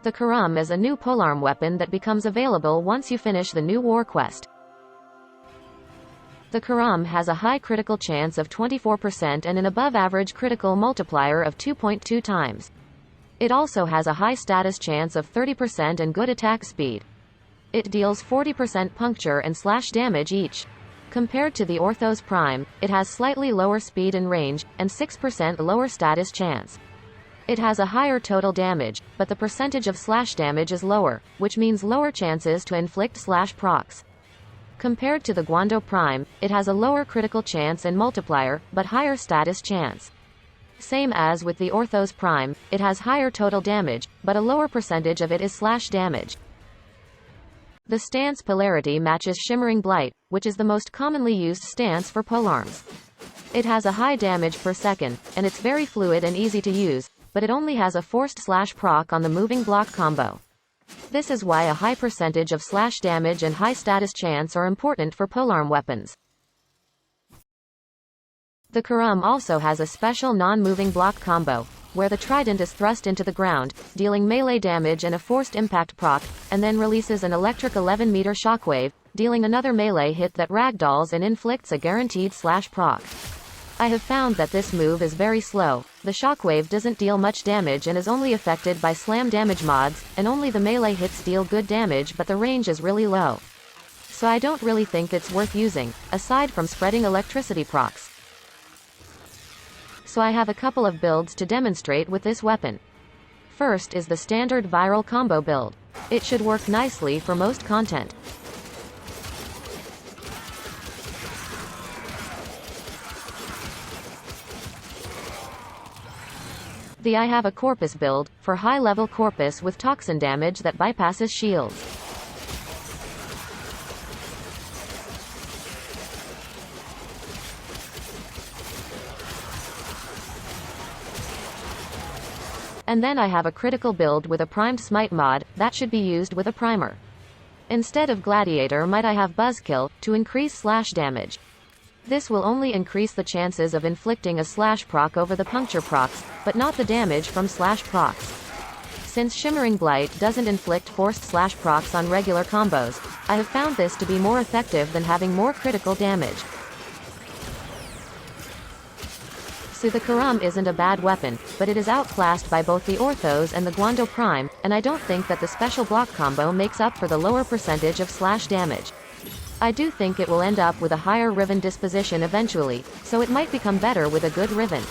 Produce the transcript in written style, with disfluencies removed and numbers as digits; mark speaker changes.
Speaker 1: The Korumm is a new polearm weapon that becomes available once you finish the new war quest. The Korumm has a high critical chance of 24% and an above-average critical multiplier of 2.2 times. It also has a high status chance of 30% and good attack speed. It deals 40% puncture and slash damage each. Compared to the Orthos Prime, it has slightly lower speed and range, and 6% lower status chance. It has a higher total damage, but the percentage of slash damage is lower, which means lower chances to inflict slash procs. Compared to the Guandao Prime, it has a lower critical chance and multiplier, but higher status chance. Same as with the Orthos Prime, it has higher total damage, but a lower percentage of it is slash damage. The stance polarity matches Shimmering Blight, which is the most commonly used stance for polearms. It has a high damage per second, and it's very fluid and easy to use, but it only has a forced slash proc on the moving block combo. This is why a high percentage of slash damage and high status chance are important for polearm weapons. The Korumm also has a special non-moving block combo, where the trident is thrust into the ground, dealing melee damage and a forced impact proc, and then releases an electric 11-meter shockwave, dealing another melee hit that ragdolls and inflicts a guaranteed slash proc. I have found that this move is very slow. The shockwave doesn't deal much damage and is only affected by slam damage mods, and only the melee hits deal good damage, but the range is really low. So I don't really think it's worth using, aside from spreading electricity procs. So I have a couple of builds to demonstrate with this weapon. First is the standard viral combo build. It should work nicely for most content. I have a Corpus Build, for high-level Corpus with toxin damage that bypasses shields. And then I have a critical build with a primed smite mod, that should be used with a primer. Instead of Gladiator might I have Buzzkill, to increase slash damage. This will only increase the chances of inflicting a slash proc over the puncture procs, but not the damage from slash procs. Since Shimmering Blight doesn't inflict forced slash procs on regular combos, I have found this to be more effective than having more critical damage. So the Korumm isn't a bad weapon, but it is outclassed by both the Orthos and the Guandao Prime, and I don't think that the special block combo makes up for the lower percentage of slash damage. I do think it will end up with a higher Riven disposition eventually, so it might become better with a good Riven.